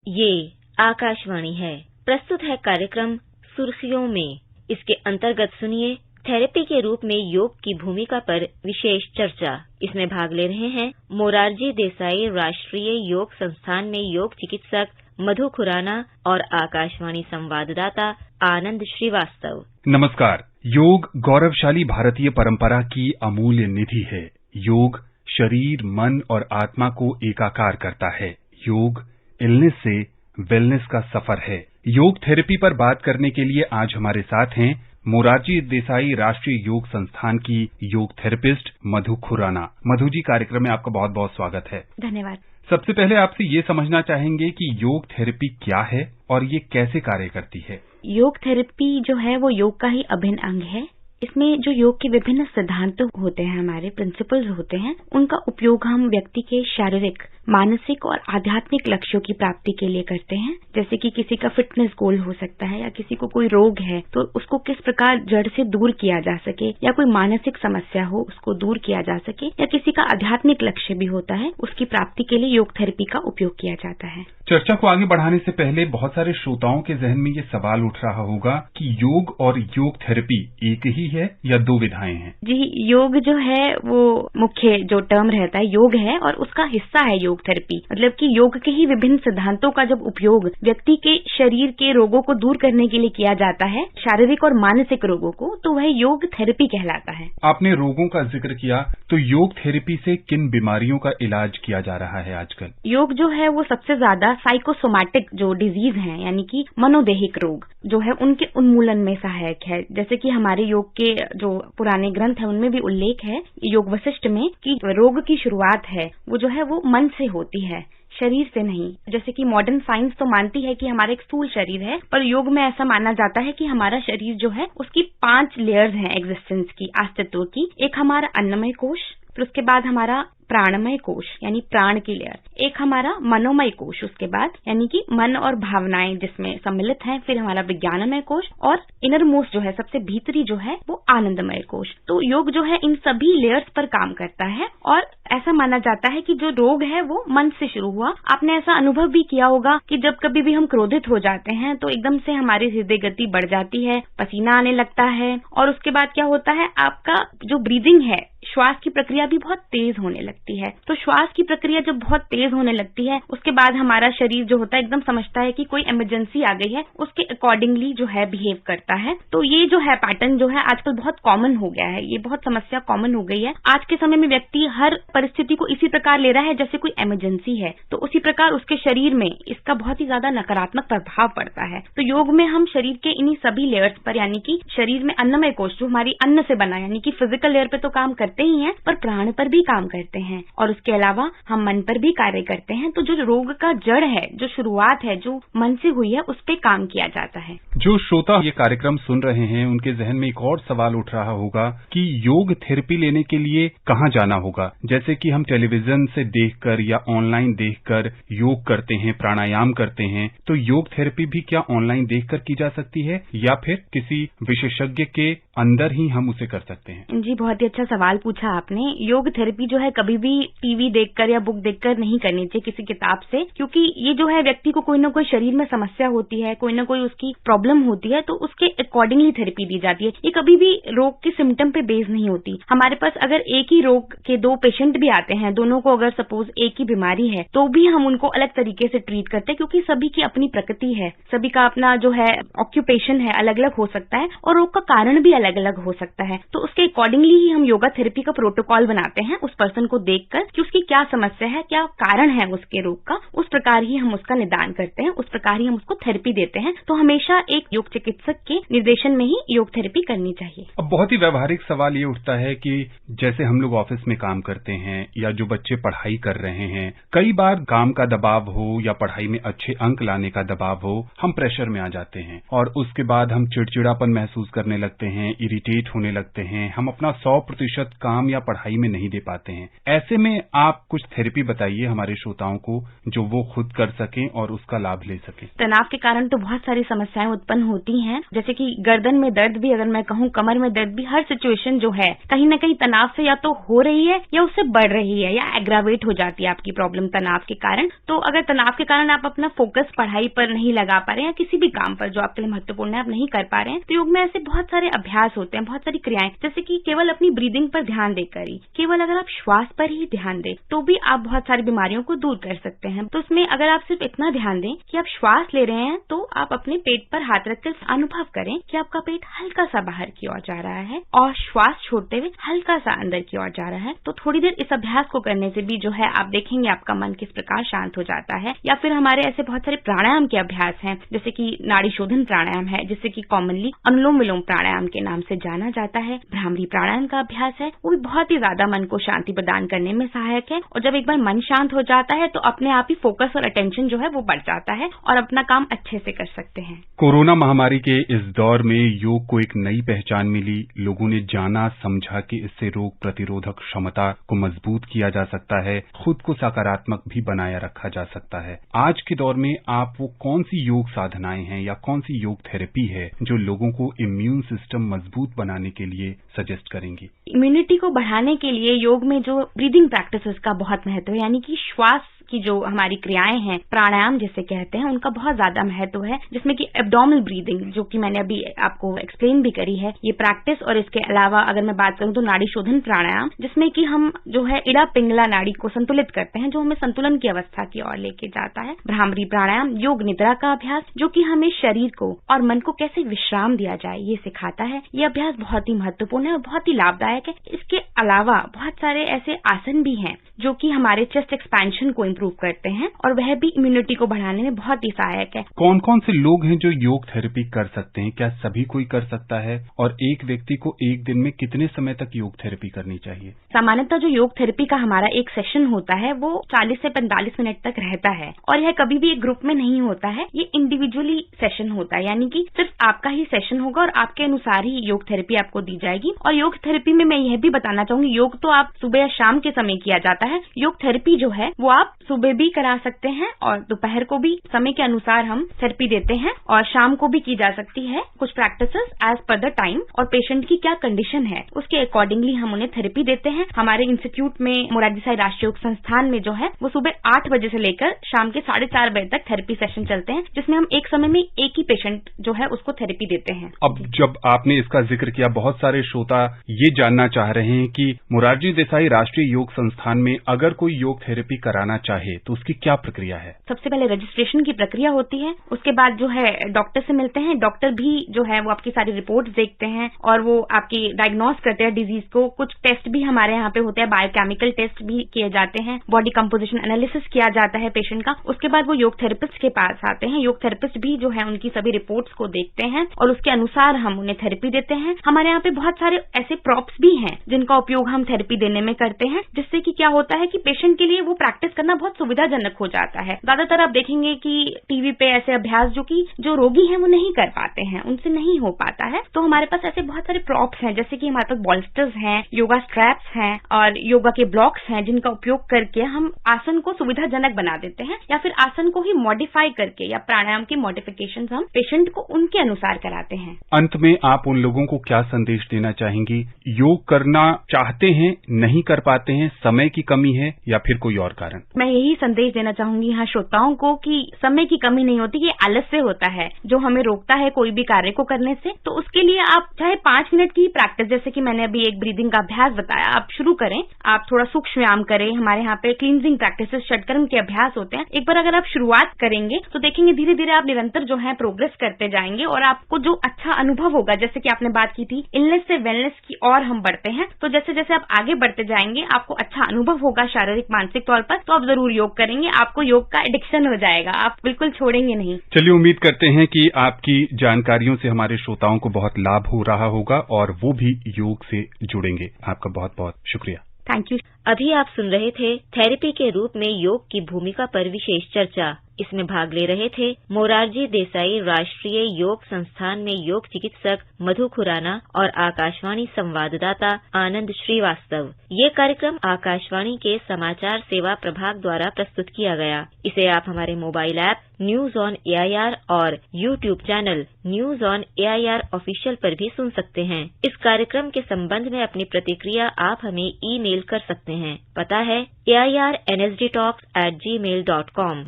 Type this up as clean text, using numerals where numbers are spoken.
ये आकाशवाणी है। प्रस्तुत है कार्यक्रम सुर्खियों में। इसके अंतर्गत सुनिए थेरेपी के रूप में योग की भूमिका पर विशेष चर्चा। इसमें भाग ले रहे हैं मोरारजी देसाई राष्ट्रीय योग संस्थान में योग चिकित्सक मधु खुराना और आकाशवाणी संवाददाता आनंद श्रीवास्तव। नमस्कार। योग गौरवशाली भारतीय परंपरा की अमूल्य निधि है। योग शरीर, मन और आत्मा को एकाकार करता है। योग इलनेस से वेलनेस का सफर है। योग थेरेपी पर बात करने के लिए आज हमारे साथ हैं मोरारजी देसाई राष्ट्रीय योग संस्थान की योग थेरेपिस्ट मधु खुराना। मधु जी, कार्यक्रम में आपका बहुत बहुत स्वागत है। धन्यवाद। सबसे पहले आपसे ये समझना चाहेंगे कि योग थेरेपी क्या है और ये कैसे कार्य करती है। योग थेरेपी जो है वो योग का ही अभिन्न अंग है। इसमें जो योग के विभिन्न सिद्धांत होते हैं, हमारे प्रिंसिपल्स होते हैं, उनका उपयोग हम व्यक्ति के शारीरिक, मानसिक और आध्यात्मिक लक्ष्यों की प्राप्ति के लिए करते हैं। जैसे कि किसी का फिटनेस गोल हो सकता है या किसी को कोई रोग है तो उसको किस प्रकार जड़ से दूर किया जा सके, या कोई मानसिक समस्या हो उसको दूर किया जा सके, या किसी का आध्यात्मिक लक्ष्य भी होता है, उसकी प्राप्ति के लिए योग थेरेपी का उपयोग किया जाता है। चर्चा को आगे बढ़ाने से पहले बहुत सारे श्रोताओं के जहन में ये सवाल उठ रहा होगा कि योग और योग थेरेपी एक ही है या दो विधाएं हैं। जी, योग जो है वो मुख्य जो टर्म रहता है योग है और उसका हिस्सा है योग थेरेपी। मतलब कि योग के ही विभिन्न सिद्धांतों का जब उपयोग व्यक्ति के शरीर के रोगों को दूर करने के लिए किया जाता है, शारीरिक और मानसिक रोगों को, तो वह योग थेरेपी कहलाता है। आपने रोगों का जिक्र किया, तो योग थेरेपी से किन बीमारियों का इलाज किया जा रहा है आजकल? योग जो है वो सबसे ज्यादा साइकोसोमैटिक जो डिजीज हैं, यानी कि मनोदेहिक रोग जो है उनके उन्मूलन में सहायक है। जैसे कि हमारे योग के जो पुराने ग्रंथ है उनमें भी उल्लेख है योग वशिष्ठ में कि रोग की शुरुआत है वो जो है वो मन से होती है, शरीर से नहीं। जैसे कि मॉडर्न साइंस तो मानती है कि हमारा एक स्थूल शरीर है, पर योग में ऐसा माना जाता है कि हमारा शरीर जो है उसकी 5 लेयर्स हैं एग्जिस्टेंस की, अस्तित्व की। एक हमारा अन्नमय कोश, फिर उसके बाद हमारा प्राणमय कोश यानी प्राण की लेयर, एक हमारा मनोमय कोश उसके बाद यानी कि मन और भावनाएं जिसमें सम्मिलित हैं, फिर हमारा विज्ञानमय कोश और इनर मोस्ट जो है सबसे भीतरी जो है वो आनंदमय कोश। तो योग जो है इन सभी लेयर्स पर काम करता है और ऐसा माना जाता है कि जो रोग है वो मन से शुरू हुआ। आपने ऐसा अनुभव भी किया होगा कि जब कभी भी हम क्रोधित हो जाते हैं तो एकदम से हमारी हृदय गति बढ़ जाती है, पसीना आने लगता है और उसके बाद क्या होता है, आपका जो ब्रीदिंग है, श्वास की प्रक्रिया भी बहुत तेज होने लगती है। तो श्वास की प्रक्रिया जब बहुत तेज होने लगती है उसके बाद हमारा शरीर जो होता है एकदम समझता है कि कोई इमरजेंसी आ गई है, उसके अकॉर्डिंगली जो है बिहेव करता है। तो ये जो है पैटर्न जो है आजकल बहुत कॉमन हो गया है, ये बहुत समस्या कॉमन हो गई है। आज के समय में व्यक्ति हर परिस्थिति को इसी प्रकार ले रहा है जैसे कोई इमरजेंसी है, तो उसी प्रकार उसके शरीर में इसका बहुत ही ज्यादा नकारात्मक प्रभाव पड़ता है। तो योग में हम शरीर के इन्हीं सभी लेयर्स पर, यानी कि शरीर में अन्नमय कोश जो हमारी अन्न से बना यानी कि फिजिकल लेयर पे तो काम करते ही हैं, पर प्राण पर भी काम करते हैं और उसके अलावा हम मन पर भी कार्य करते हैं। तो जो रोग का जड़ है, जो शुरुआत है, जो मन से हुई है, उस पे काम किया जाता है। जो श्रोता ये कार्यक्रम सुन रहे हैं उनके जहन में एक और सवाल उठ रहा होगा कि योग थेरेपी लेने के लिए कहाँ जाना होगा। जैसे कि हम टेलीविजन से देखकर या ऑनलाइन देखकर योग करते हैं, प्राणायाम करते हैं, तो योग थेरेपी भी क्या ऑनलाइन देखकर की जा सकती है या फिर किसी विशेषज्ञ के अंदर ही हम उसे कर सकते हैं? जी, बहुत ही अच्छा सवाल पूछा आपने। योग थेरेपी जो है कभी भी टीवी देखकर या बुक देखकर नहीं करनी चाहिए किसी किताब से, क्योंकि ये जो है व्यक्ति को कोई ना कोई शरीर में समस्या होती है, कोई ना कोई उसकी प्रॉब्लम होती है, तो उसके अकॉर्डिंगली थेरेपी दी जाती है। ये कभी भी रोग के सिम्टम पे बेस नहीं होती। हमारे पास अगर एक ही रोग के 2 पेशेंट भी आते हैं, दोनों को अगर सपोज एक ही बीमारी है, तो भी हम उनको अलग तरीके से ट्रीट करते हैं, क्योंकि सभी की अपनी प्रकृति है, सभी का अपना जो है ऑक्यूपेशन है अलग अलग हो सकता है और रोग का कारण भी अलग अलग हो सकता है। तो उसके अकॉर्डिंगली ही हम योगा थेरेपी का प्रोटोकॉल बनाते हैं उस पर्सन को देखकर कि उसकी क्या समस्या है, क्या कारण है उसके रोग का, उस प्रकार ही हम उसका निदान करते हैं, उस प्रकार ही हम उसको थेरेपी देते हैं। तो हमेशा एक योग चिकित्सक के निर्देशन में ही योग थेरेपी करनी चाहिए। अब बहुत ही व्यवहारिक सवाल ये उठता है कि जैसे हम लोग ऑफिस में काम करते हैं या जो बच्चे पढ़ाई कर रहे हैं, कई बार काम का दबाव हो या पढ़ाई में अच्छे अंक लाने का दबाव हो, हम प्रेशर में आ जाते हैं और उसके बाद हम चिड़चिड़ापन महसूस करने लगते हैं, इरिटेट होने लगते हैं, हम अपना 100% काम या पढ़ाई में नहीं दे पाते हैं। ऐसे में आप कुछ थेरेपी बताइए हमारे श्रोताओं को जो वो खुद कर सकें और उसका लाभ ले सकें। तनाव के कारण तो बहुत सारी समस्याएं उत्पन्न होती हैं, जैसे कि गर्दन में दर्द भी, अगर मैं कहूँ कमर में दर्द भी, हर सिचुएशन जो है कहीं ना कहीं तनाव से या तो हो रही है या उससे बढ़ रही है या एग्रावेट हो जाती है आपकी प्रॉब्लम तनाव के कारण। तो अगर तनाव के कारण आप अपना फोकस पढ़ाई पर नहीं लगा पा रहे हैं या किसी भी काम पर जो आपके लिए महत्वपूर्ण है आप नहीं कर पा रहे हैं, तो योग में ऐसे बहुत सारे अभ्यास होते हैं, बहुत सारी क्रियाएं, जैसे कि केवल अपनी ब्रीदिंग पर ध्यान देकर ही, केवल अगर आप श्वास पर ही ध्यान दें तो भी आप बहुत सारी बीमारियों को दूर कर सकते हैं। तो उसमें अगर आप सिर्फ इतना ध्यान दें कि आप श्वास ले रहे हैं तो आप अपने पेट पर हाथ रखकर अनुभव करें कि आपका पेट हल्का सा बाहर की ओर जा रहा है और श्वास छोड़ते हुए हल्का सा अंदर की ओर जा रहा है। तो थोड़ी देर इस अभ्यास को करने से भी जो है आप देखेंगे आपका मन किस प्रकार शांत हो जाता है। या फिर हमारे ऐसे बहुत सारे प्राणायाम के अभ्यास हैं, जैसे कि नाड़ी शोधन प्राणायाम है, जिससे कि कॉमनली अनुलोम विलोम प्राणायाम के नाम से जाना जाता है। भ्रामरी प्राणायाम का अभ्यास है, वो भी बहुत ही ज्यादा मन को शांति प्रदान करने में सहायक है। और जब एक बार मन शांत हो जाता है तो अपने आप ही फोकस और अटेंशन जो है वो बढ़ जाता है और अपना काम अच्छे से कर सकते हैं। कोरोना महामारी के इस दौर में योग को एक नई पहचान मिली। लोगों ने जाना समझा कि इससे रोग प्रतिरोधक क्षमता को मजबूत किया जा सकता है, खुद को सकारात्मक भी बनाया रखा जा सकता है। आज के दौर में आप वो कौन सी योग साधनाएं हैं या कौन सी योग थेरेपी है जो लोगों को इम्यून सिस्टम मजबूत बनाने के लिए सजेस्ट करेंगी? इम्यूनिटी को बढ़ाने के लिए योग में जो ब्रीदिंग प्रैक्टिसेस का बहुत महत्व है, यानी कि श्वास की जो हमारी क्रियाएं हैं, प्राणायाम जिसे कहते हैं, उनका बहुत ज्यादा महत्व है, जिसमें कि एब्डोमिनल ब्रीदिंग, जो कि मैंने अभी आपको एक्सप्लेन भी करी है, ये प्रैक्टिस। और इसके अलावा अगर मैं बात करूं तो नाड़ी शोधन प्राणायाम, जिसमें कि हम जो है इड़ा पिंगला नाड़ी को संतुलित करते हैं, जो हमें संतुलन की अवस्था की ओर लेके जाता है। भ्रामरी प्राणायाम योग निद्रा का अभ्यास, जो कि हमें शरीर को और मन को कैसे विश्राम दिया जाए ये सिखाता है। ये अभ्यास बहुत ही महत्वपूर्ण है और बहुत ही लाभदायक है। इसके अलावा बहुत सारे ऐसे आसन भी हैं जो कि हमारे चेस्ट एक्सपेंशन को इम्प्रूव करते हैं और वह भी इम्यूनिटी को बढ़ाने में बहुत ही सहायक है। कौन कौन से लोग हैं जो योग थेरेपी कर सकते हैं? क्या सभी कोई कर सकता है? और एक व्यक्ति को एक दिन में कितने समय तक योग थेरेपी करनी चाहिए? सामान्यतः जो योग थेरेपी का हमारा एक सेशन होता है वो 40 से 45 मिनट तक रहता है और यह कभी भी एक ग्रुप में नहीं होता है, ये इंडिविजुअली सेशन होता है, यानी कि सिर्फ आपका ही सेशन होगा और आपके अनुसार ही योग थेरेपी आपको दी जाएगी। और योग थेरेपी में मैं यह भी बताना चाहूंगी, योग तो आप सुबह या शाम के समय किया जाता है, योग थेरेपी जो है वो आप सुबह भी करा सकते हैं और दोपहर को भी समय के अनुसार हम थेरेपी देते हैं और शाम को भी की जा सकती है। कुछ practices as per the time और पेशेंट की क्या कंडीशन है उसके अकॉर्डिंगली हम उन्हें थेरेपी देते हैं। हमारे इंस्टीट्यूट में मोरारजी देसाई राष्ट्रीय योग संस्थान में जो है वो सुबह 8 बजे से लेकर शाम के 4:30 बजे तक थेरेपी सेशन चलते हैं, जिसमें हम एक समय में एक ही पेशेंट जो है उसको थेरेपी देते हैं। अब जब आपने इसका जिक्र किया, बहुत सारे श्रोता ये जानना चाह रहे हैं कि मोरारजी देसाई राष्ट्रीय योग संस्थान में अगर कोई योग थेरेपी कराना चाहे तो उसकी क्या प्रक्रिया है? सबसे पहले रजिस्ट्रेशन की प्रक्रिया होती है, उसके बाद जो है डॉक्टर से मिलते हैं। डॉक्टर भी जो है वो आपकी सारी रिपोर्ट्स देखते हैं और वो आपकी डायग्नोस करते हैं डिजीज को। कुछ टेस्ट भी हमारे यहाँ पे होते हैं, बायोकेमिकल टेस्ट भी किए जाते हैं, बॉडी कंपोजिशन एनालिसिस किया जाता है पेशेंट का। उसके बाद वो योग थेरेपिस्ट के पास आते हैं। योग थेरेपिस्ट भी जो है उनकी सभी रिपोर्ट्स को देखते हैं और उसके अनुसार हम उन्हें थेरेपी देते हैं। हमारे यहाँ पे बहुत सारे ऐसे प्रॉप्स भी हैं जिनका उपयोग हम थेरेपी देने में करते हैं, जिससे कि क्या होता है कि पेशेंट के लिए वो प्रैक्टिस करना बहुत सुविधाजनक हो जाता है। ज्यादातर आप देखेंगे कि टीवी पे ऐसे अभ्यास जो रोगी हैं वो नहीं कर पाते हैं, उनसे नहीं हो पाता है। तो हमारे पास ऐसे बहुत सारे प्रॉप्स हैं, जैसे कि हमारे पास बॉल्स्टर्स हैं, योगा स्ट्रैप्स हैं और योगा के ब्लॉक्स हैं, जिनका उपयोग करके हम आसन को सुविधाजनक बना देते हैं या फिर आसन को ही मॉडिफाई करके या प्राणायाम की मॉडिफिकेशन हम पेशेंट को उनके अनुसार कराते हैं। अंत में आप उन लोगों को क्या संदेश देना चाहेंगी? योग करना चाहते हैं, नहीं कर पाते हैं, समय की कमी है या फिर कोई और कारण? मैं यही संदेश देना चाहूंगी यहाँ श्रोताओं को कि समय की कमी नहीं होती, ये आलस्य होता है जो हमें रोकता है कोई भी कार्य को करने से। तो उसके लिए आप चाहे 5 मिनट की प्रैक्टिस, जैसे कि मैंने अभी एक ब्रीदिंग का अभ्यास बताया, आप शुरू करें। आप थोड़ा सूक्ष्म व्यायाम करें। हमारे यहाँ पे क्लींजिंग प्रैक्टिसेस, षटकर्म के अभ्यास होते हैं। एक बार अगर आप शुरुआत करेंगे तो देखेंगे धीरे धीरे आप निरंतर जो है प्रोग्रेस करते जाएंगे और आपको जो अच्छा अनुभव होगा, जैसे कि आपने बात की थी इलनेस से वेलनेस की ओर हम बढ़ते हैं, तो जैसे जैसे आप आगे बढ़ते जाएंगे आपको अच्छा अनुभव होगा शारीरिक मानसिक तौर पर, तो आप जरूर योग करेंगे। आपको योग का एडिक्शन हो जाएगा, आप बिल्कुल छोड़ेंगे नहीं। चलिए, उम्मीद करते हैं कि आपकी जानकारियों से हमारे श्रोताओं को बहुत लाभ हो रहा होगा और वो भी योग से जुड़ेंगे। आपका बहुत बहुत शुक्रिया। Thank you. अभी आप सुन रहे थे थेरेपी के रूप में योग की भूमिका पर विशेष चर्चा। इसमें भाग ले रहे थे मोरारजी देसाई राष्ट्रीय योग संस्थान में योग चिकित्सक मधु खुराना और आकाशवाणी संवाददाता आनंद श्रीवास्तव। ये कार्यक्रम आकाशवाणी के समाचार सेवा प्रभाग द्वारा प्रस्तुत किया गया। इसे आप हमारे mobile app news on AIR और YouTube channel news on AIR official पर भी सुन सकते हैं। इस कार्यक्रम के संबंध में अपनी प्रतिक्रिया आप हमें ईमेल कर सकते हैं। पता है AIRNSDtalks@gmail.com।